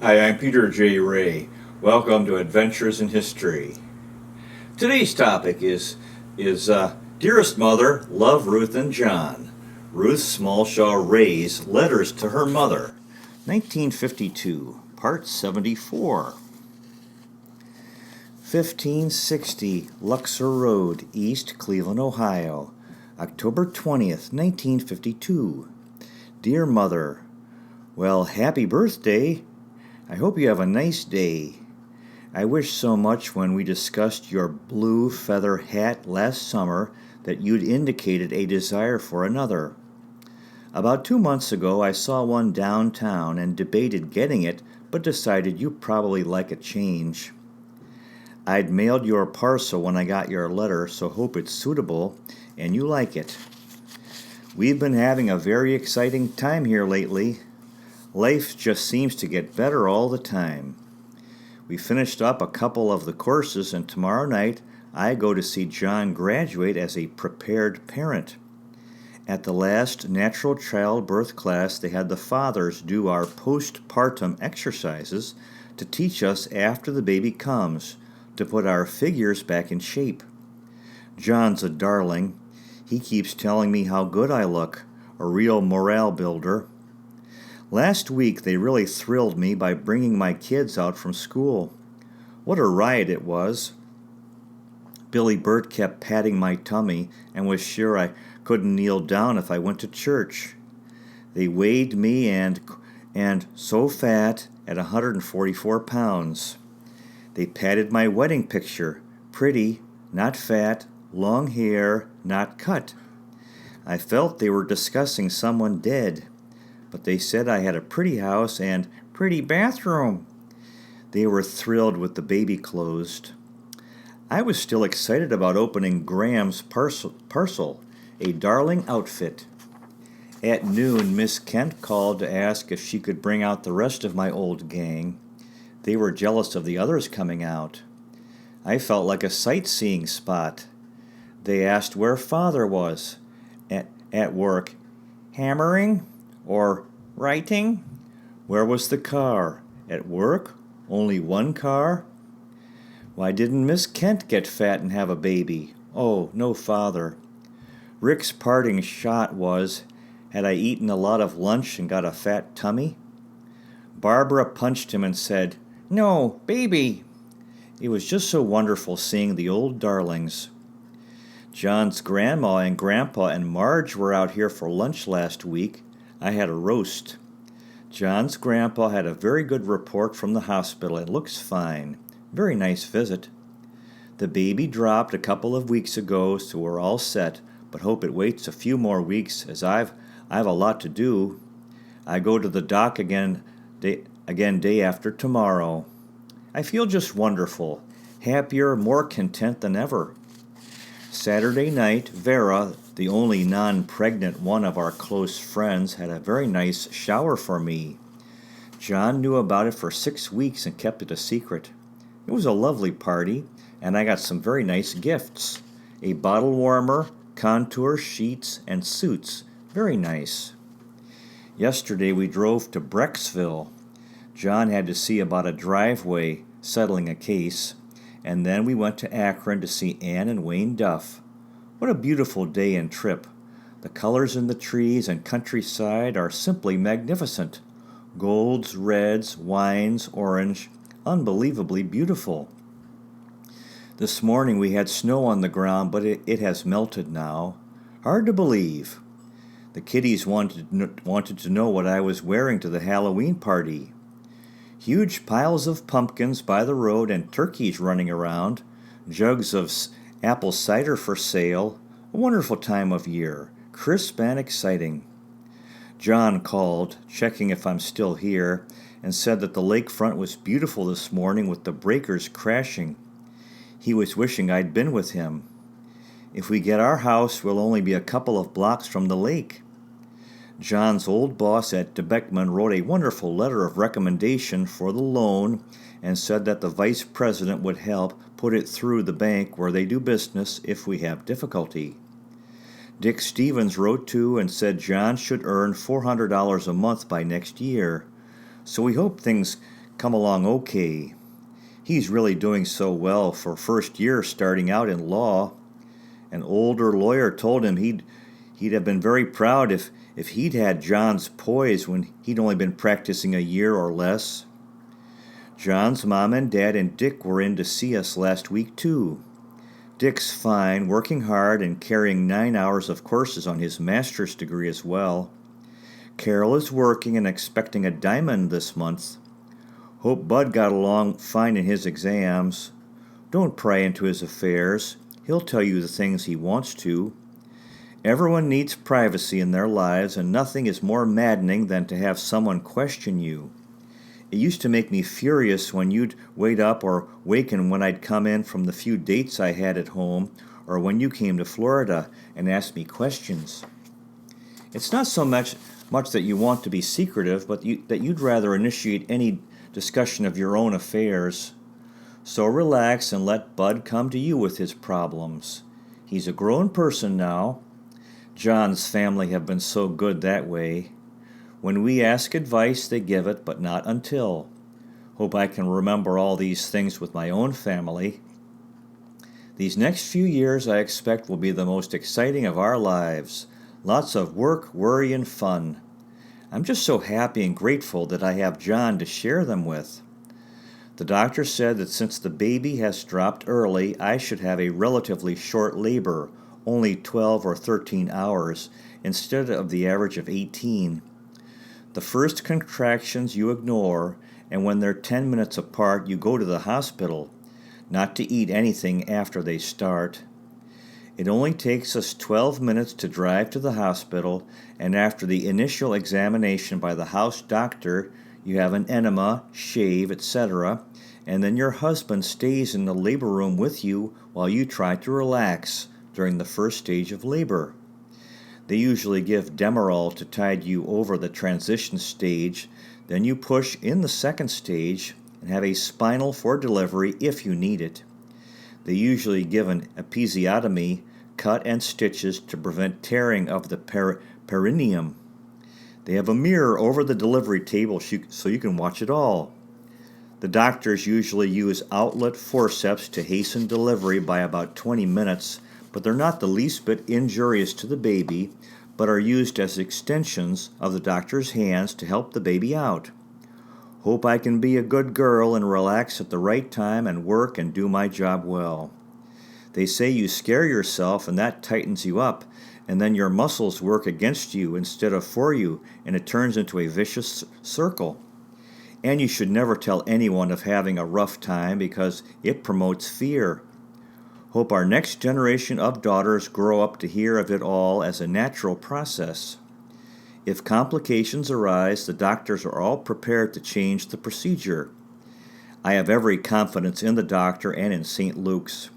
Hi, I'm Peter J. Ray. Welcome to Adventures in History. Today's topic is Dearest Mother, Love Ruth and John. Ruth Smallshaw Ray's Letters to Her Mother. 1952, Part 74. 1560 Luxor Road, East Cleveland, Ohio. October 20th, 1952. Dear Mother, well, happy birthday. I hope you have a nice day. I wish so much when we discussed your blue feather hat last summer that you'd indicated a desire for another. About 2 months ago I saw one downtown and debated getting it, but decided you probably like a change. I'd mailed your parcel when I got your letter, so hope it's suitable and you like it. We've been having a very exciting time here lately. Life just seems to get better all the time. We finished up a couple of the courses, and tomorrow night I go to see John graduate as a prepared parent. At the last natural childbirth class, they had the fathers do our postpartum exercises to teach us after the baby comes, to put our figures back in shape. John's a darling. He keeps telling me how good I look, a real morale builder. Last week they really thrilled me by bringing my kids out from school. What a riot it was. Billy Burt kept patting my tummy and was sure I couldn't kneel down if I went to church. They weighed me and so fat at 144 pounds. They patted my wedding picture, pretty, not fat, long hair, not cut. I felt they were discussing someone dead. But they said I had a pretty house and pretty bathroom. They were thrilled with the baby clothes. I was still excited about opening Graham's parcel, a darling outfit. At noon, Miss Kent called to ask if she could bring out the rest of my old gang. They were jealous of the others coming out. I felt like a sightseeing spot. They asked where Father was. At work. Hammering? Or writing? Where was the car? At work? Only one car? Why didn't Miss Kent get fat and have a baby? Oh, no father. Rick's parting shot was, had I eaten a lot of lunch and got a fat tummy? Barbara punched him and said, "No, baby." It was just so wonderful seeing the old darlings. John's grandma and grandpa and Marge were out here for lunch last week. I had a roast. John's grandpa had a very good report from the hospital and looks fine. Very nice visit. The baby dropped a couple of weeks ago, so we're all set, but hope it waits a few more weeks as I've a lot to do. I go to the doc again day after tomorrow. I feel just wonderful, happier, more content than ever. Saturday night, Vera, the only non-pregnant one of our close friends, had a very nice shower for me. John knew about it for 6 weeks and kept it a secret. It was a lovely party, and I got some very nice gifts. A bottle warmer, contour sheets, and suits. Very nice. Yesterday we drove to Brecksville. John had to see about a driveway, settling a case, and then we went to Akron to see Ann and Wayne Duff. What a beautiful day and trip. The colors in the trees and countryside are simply magnificent. Golds, reds, wines, orange, unbelievably beautiful. This morning we had snow on the ground, but it has melted now. Hard to believe. The kiddies wanted to know what I was wearing to the Halloween party. Huge piles of pumpkins by the road and turkeys running around, jugs of apple cider for sale, a wonderful time of year, crisp and exciting. John called, checking if I'm still here, and said that the lakefront was beautiful this morning with the breakers crashing. He was wishing I'd been with him. If we get our house, we'll only be a couple of blocks from the lake. John's old boss at DeBeckman wrote a wonderful letter of recommendation for the loan and said that the vice president would help put it through the bank where they do business if we have difficulty. Dick Stevens wrote too and said John should earn $400 a month by next year. So we hope things come along okay. He's really doing so well for first year starting out in law. An older lawyer told him he'd have been very proud if he'd had John's poise when he'd only been practicing a year or less. John's mom and dad and Dick were in to see us last week too. Dick's fine, working hard and carrying 9 hours of courses on his master's degree as well. Carol is working and expecting a diamond this month. Hope Bud got along fine in his exams. Don't pry into his affairs. He'll tell you the things he wants to. Everyone needs privacy in their lives, and nothing is more maddening than to have someone question you. It used to make me furious when you'd wait up or waken when I'd come in from the few dates I had at home, or when you came to Florida and asked me questions. It's not so much that you want to be secretive, but that you'd rather initiate any discussion of your own affairs. So relax and let Bud come to you with his problems. He's a grown person now. John's family have been so good that way. When we ask advice, they give it, but not until. Hope I can remember all these things with my own family. These next few years I expect will be the most exciting of our lives. Lots of work, worry, and fun. I'm just so happy and grateful that I have John to share them with. The doctor said that since the baby has dropped early, I should have a relatively short labor, only 12 or 13 hours, instead of the average of 18. The first contractions you ignore, and when they're 10 minutes apart, you go to the hospital, not to eat anything after they start. It only takes us 12 minutes to drive to the hospital, and after the initial examination by the house doctor, you have an enema, shave, etc., and then your husband stays in the labor room with you while you try to relax during the first stage of labor. They usually give Demerol to tide you over the transition stage, then you push in the second stage and have a spinal for delivery if you need it. They usually give an episiotomy, cut and stitches to prevent tearing of the perineum. They have a mirror over the delivery table so you can watch it all. The doctors usually use outlet forceps to hasten delivery by about 20 minutes, but they're not the least bit injurious to the baby, but are used as extensions of the doctor's hands to help the baby out. Hope I can be a good girl and relax at the right time and work and do my job well. They say you scare yourself and that tightens you up, and then your muscles work against you instead of for you, and it turns into a vicious circle. And you should never tell anyone of having a rough time because it promotes fear. Hope our next generation of daughters grow up to hear of it all as a natural process. If complications arise, the doctors are all prepared to change the procedure. I have every confidence in the doctor and in St. Luke's.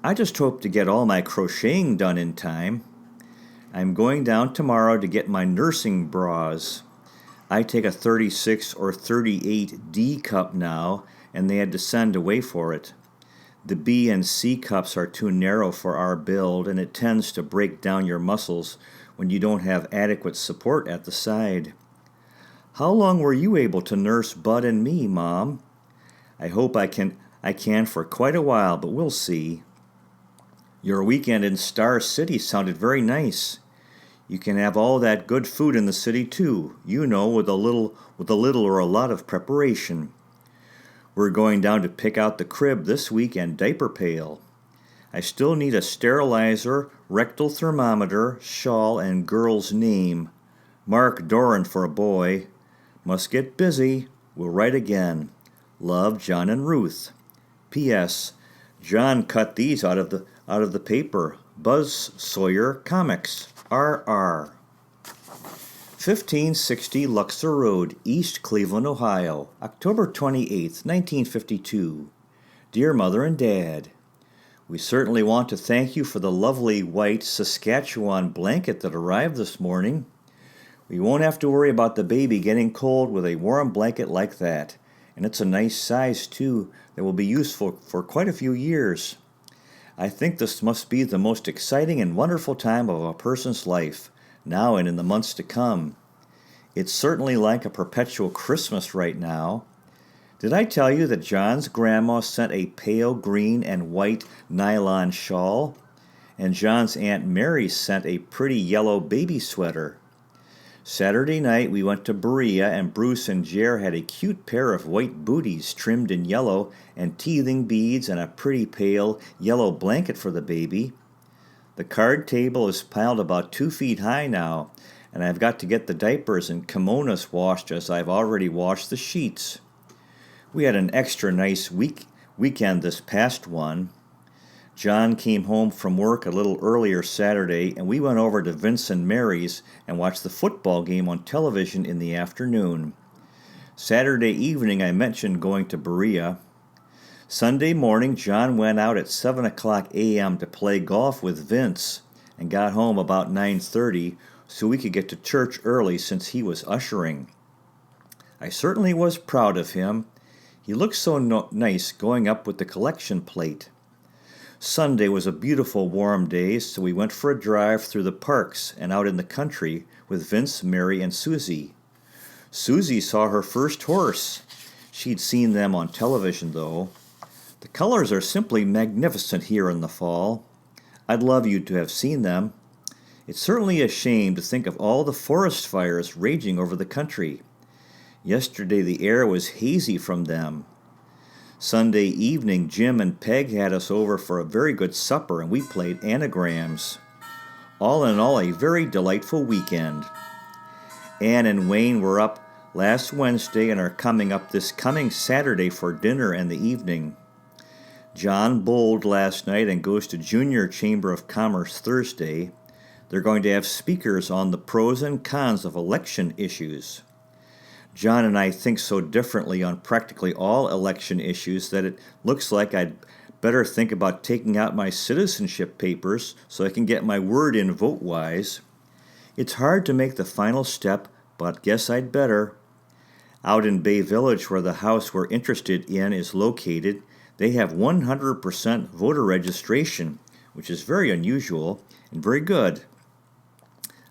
I just hope to get all my crocheting done in time. I'm going down tomorrow to get my nursing bras. I take a 36 or 38 D cup now, and they had to send away for it. The B and C cups are too narrow for our build, and it tends to break down your muscles when you don't have adequate support at the side. How long were you able to nurse Bud and me, Mom? I hope I can for quite a while, but we'll see. Your weekend in Star City sounded very nice. You can have all that good food in the city too, with a little or a lot of preparation. We're going down to pick out the crib this week and diaper pail. I still need a sterilizer, rectal thermometer, shawl, and girl's name. Mark Doran for a boy. Must get busy. We'll write again. Love, John and Ruth. P.S. John cut these out of the paper. Buzz Sawyer Comics. R.R. 1560 Luxor Road, East Cleveland, Ohio, October 28, 1952. Dear Mother and Dad, we certainly want to thank you for the lovely white Saskatchewan blanket that arrived this morning. We won't have to worry about the baby getting cold with a warm blanket like that, and it's a nice size too that will be useful for quite a few years. I think this must be the most exciting and wonderful time of a person's life, now and in the months to come. It's certainly like a perpetual Christmas right now. Did I tell you that John's grandma sent a pale green and white nylon shawl? And John's Aunt Mary sent a pretty yellow baby sweater. Saturday night we went to Berea, and Bruce and Jer had a cute pair of white booties trimmed in yellow and teething beads and a pretty pale yellow blanket for the baby. The card table is piled about 2 feet high now, and I've got to get the diapers and kimonos washed as I've already washed the sheets. We had an extra nice weekend this past one. John came home from work a little earlier Saturday, and we went over to Vince and Mary's and watched the football game on television in the afternoon. Saturday evening I mentioned going to Berea. Sunday morning John went out at 7 o'clock a.m. to play golf with Vince and got home about 9:30 so we could get to church early since he was ushering. I certainly was proud of him. He looked so nice going up with the collection plate. Sunday was a beautiful warm day, so we went for a drive through the parks and out in the country with Vince, Mary, and Susie. Susie saw her first horse. She'd seen them on television, though. The colors are simply magnificent here in the fall. I'd love you to have seen them. It's certainly a shame to think of all the forest fires raging over the country. Yesterday the air was hazy from them. Sunday evening, Jim and Peg had us over for a very good supper, and we played anagrams. All in all, a very delightful weekend. Ann and Wayne were up last Wednesday and are coming up this coming Saturday for dinner and the evening. John bowled last night and goes to Junior Chamber of Commerce Thursday. They're going to have speakers on the pros and cons of election issues. John and I think so differently on practically all election issues that it looks like I'd better think about taking out my citizenship papers so I can get my word in vote-wise. It's hard to make the final step, but guess I'd better. Out in Bay Village, where the house we're interested in is located, they have 100% voter registration, which is very unusual and very good.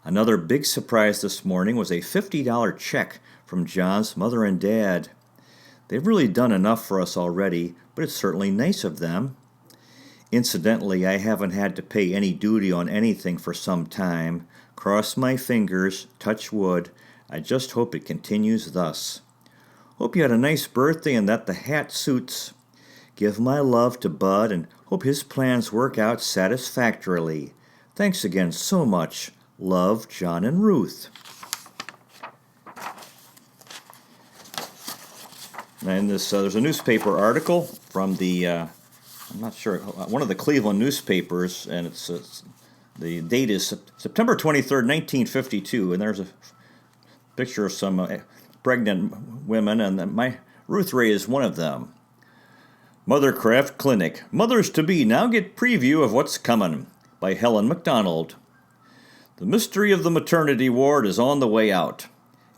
Another big surprise this morning was a $50 check from John's mother and dad. They've really done enough for us already, but it's certainly nice of them. Incidentally, I haven't had to pay any duty on anything for some time. Cross my fingers, touch wood. I just hope it continues thus. Hope you had a nice birthday and that the hat suits. Give my love to Bud and hope his plans work out satisfactorily. Thanks again so much. Love, John and Ruth. And there's a newspaper article from I'm not sure, one of the Cleveland newspapers, and the date is September 23rd, 1952, and there's a picture of some pregnant women, and Ruth Ray is one of them. Mothercraft Clinic. Mothers-to-be now get preview of what's coming, by Helen MacDonald. The mystery of the maternity ward is on the way out.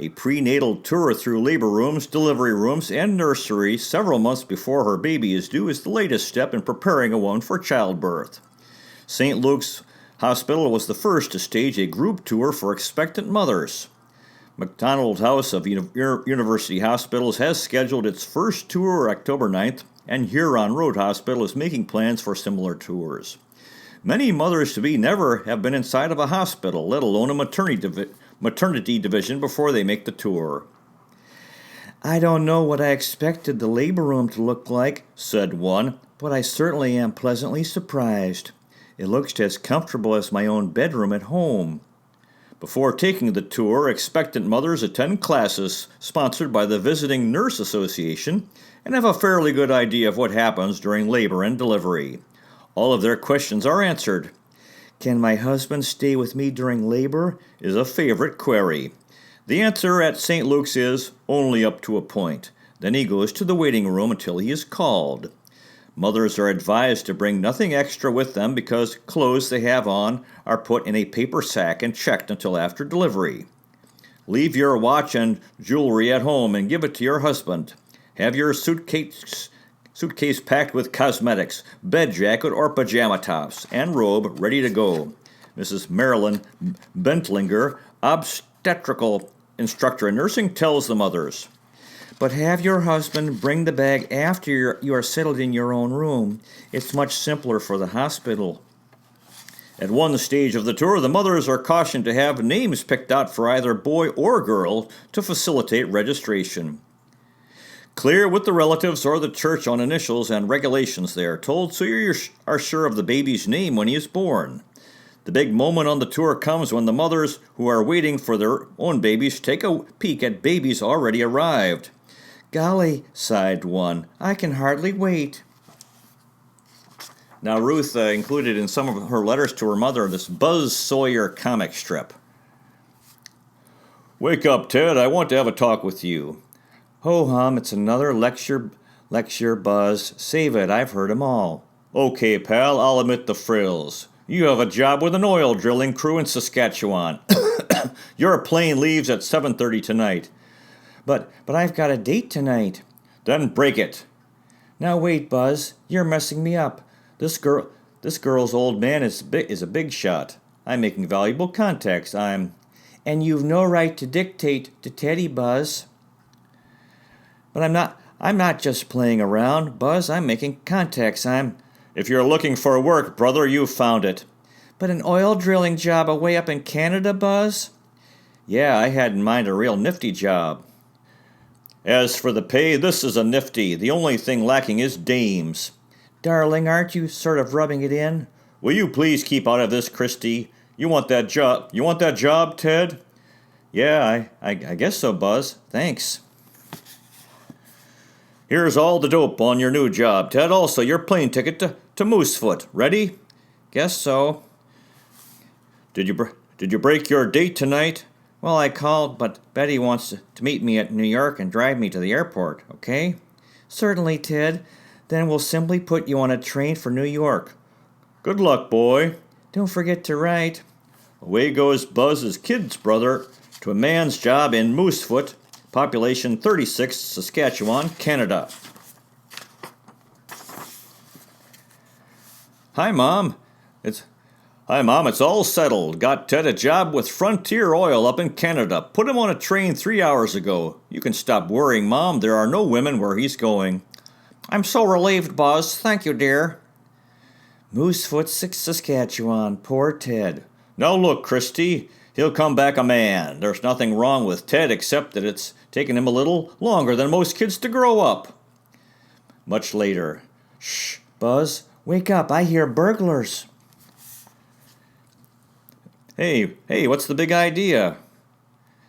A prenatal tour through labor rooms, delivery rooms, and nursery several months before her baby is due is the latest step in preparing a woman for childbirth. St. Luke's Hospital was the first to stage a group tour for expectant mothers. McDonald House of University Hospitals has scheduled its first tour October 9th, and Huron Road Hospital is making plans for similar tours. Many mothers-to-be never have been inside of a hospital, let alone a maternity division, before they make the tour. "I don't know what I expected the labor room to look like," said one, "but I certainly am pleasantly surprised. It looks as comfortable as my own bedroom at home." Before taking the tour, expectant mothers attend classes sponsored by the Visiting Nurse Association and have a fairly good idea of what happens during labor and delivery. All of their questions are answered. "Can my husband stay with me during labor?" is a favorite query. The answer at St. Luke's is only up to a point. Then he goes to the waiting room until he is called. Mothers are advised to bring nothing extra with them because clothes they have on are put in a paper sack and checked until after delivery. Leave your watch and jewelry at home and give it to your husband. Have your suitcase packed with cosmetics, bed jacket or pajama tops, and robe ready to go. Mrs. Marilyn Bentlinger, obstetrical instructor in nursing, tells the mothers. But have your husband bring the bag after you are settled in your own room. It's much simpler for the hospital. At one stage of the tour, the mothers are cautioned to have names picked out for either boy or girl to facilitate registration. Clear with the relatives or the church on initials and regulations, they are told, so you are sure of the baby's name when he is born. The big moment on the tour comes when the mothers who are waiting for their own babies take a peek at babies already arrived. Golly, sighed one, I can hardly wait. Now, Ruth included in some of her letters to her mother this Buzz Sawyer comic strip. Wake up, Ted. I want to have a talk with you. Ho-hum, it's another lecture, Buzz. Save it, I've heard 'em all. Okay, pal, I'll admit the frills. You have a job with an oil drilling crew in Saskatchewan. Your plane leaves at 7:30 tonight. But I've got a date tonight. Then break it. Now wait, Buzz, you're messing me up. This girl's old man is a big shot. I'm making valuable contacts. And you've no right to dictate to Teddy, Buzz. But I'm not just playing around, Buzz. I'm making contacts. If you're looking for work, brother, you've found it. But an oil drilling job away up in Canada, Buzz? Yeah, I had in mind a real nifty job. As for the pay, this is a nifty. The only thing lacking is dames. Darling, aren't you sort of rubbing it in? Will you please keep out of this, Christy? You want that job, Ted? Yeah, I guess so, Buzz. Thanks. Here's all the dope on your new job, Ted. Also, your plane ticket to Moosefoot. Ready? Guess so. Did you break your date tonight? Well, I called, but Betty wants to meet me at New York and drive me to the airport, okay? Certainly, Ted. Then we'll simply put you on a train for New York. Good luck, boy. Don't forget to write. Away goes Buzz's kid's brother to a man's job in Moosefoot, population 36, Saskatchewan, Canada. Hi, Mom. It's all settled. Got Ted a job with Frontier Oil up in Canada. Put him on a train 3 hours ago. You can stop worrying, Mom. There are no women where he's going. I'm so relieved, Buzz. Thank you, dear. Moosefoot, Saskatchewan. Poor Ted. Now look, Christy. He'll come back a man. There's nothing wrong with Ted except that it's taken him a little longer than most kids to grow up. Much later. Shh, Buzz. Wake up. I hear burglars. Hey, what's the big idea?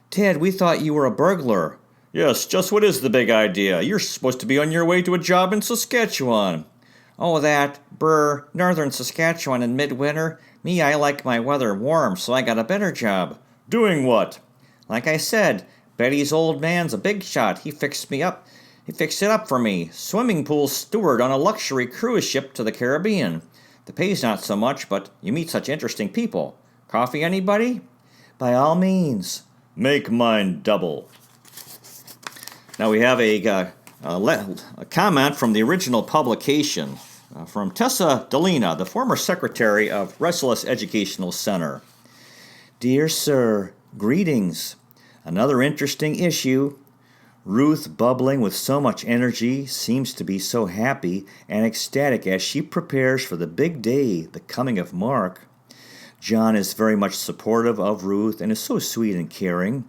Ted, we thought you were a burglar. Yes, just what is the big idea? You're supposed to be on your way to a job in Saskatchewan. Oh, northern Saskatchewan in midwinter. Me, I like my weather warm, so I got a better job. Doing what? Like I said, Betty's old man's a big shot. He fixed it up for me. Swimming pool steward on a luxury cruise ship to the Caribbean. The pay's not so much, but you meet such interesting people. Coffee, anybody? By all means. Make mine double. Now we have a comment from the original publication from Tessa Delina, the former secretary of Restless Educational Center. Dear Sir, greetings. Another interesting issue. Ruth, bubbling with so much energy, seems to be so happy and ecstatic as she prepares for the big day, the coming of Mark. John is very much supportive of Ruth and is so sweet and caring.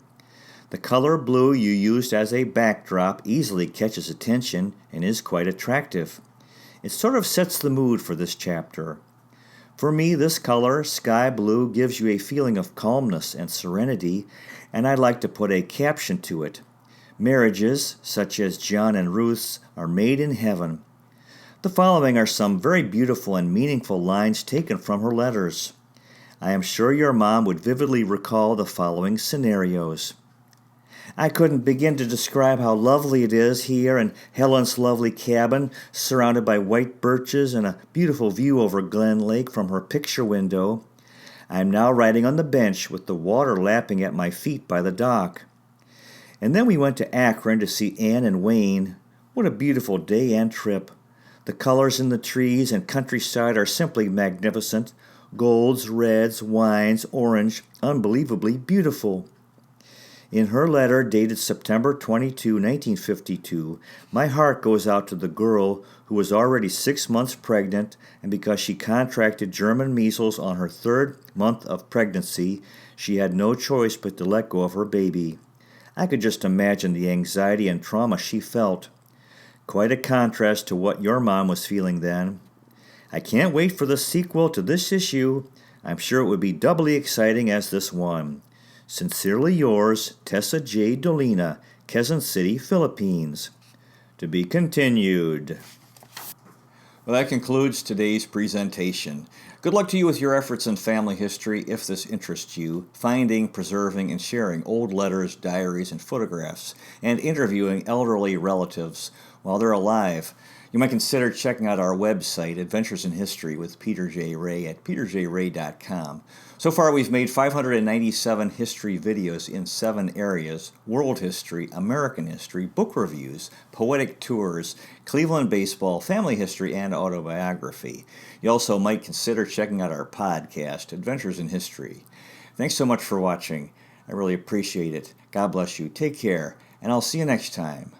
The color blue you used as a backdrop easily catches attention and is quite attractive. It sort of sets the mood for this chapter. For me, this color, sky blue, gives you a feeling of calmness and serenity, and I'd like to put a caption to it. Marriages, such as John and Ruth's, are made in heaven. The following are some very beautiful and meaningful lines taken from her letters. I am sure your mom would vividly recall the following scenarios. I couldn't begin to describe how lovely it is here in Helen's lovely cabin, surrounded by white birches and a beautiful view over Glen Lake from her picture window. I am now riding on the bench with the water lapping at my feet by the dock. And then we went to Akron to see Anne and Wayne. What a beautiful day and trip. The colors in the trees and countryside are simply magnificent. Golds, reds, wines, orange, unbelievably beautiful. In her letter dated September 22, 1952, my heart goes out to the girl who was already 6 months pregnant, and because she contracted German measles on her 3rd month of pregnancy, she had no choice but to let go of her baby. I could just imagine the anxiety and trauma she felt. Quite a contrast to what your mom was feeling then. I can't wait for the sequel to this issue. I'm sure it would be doubly exciting as this one. Sincerely yours, Tessa J. Dolina, Quezon City, Philippines. To be continued. Well, that concludes today's presentation. Good luck to you with your efforts in family history if this interests you, finding, preserving, and sharing old letters, diaries, and photographs, and interviewing elderly relatives while they're alive. You might consider checking out our website, Adventures in History with Peter J. Ray at peterjray.com. So far, we've made 597 history videos in 7 areas: world history, American history, book reviews, poetic tours, Cleveland baseball, family history, and autobiography. You also might consider checking out our podcast, Adventures in History. Thanks so much for watching. I really appreciate it. God bless you. Take care, and I'll see you next time.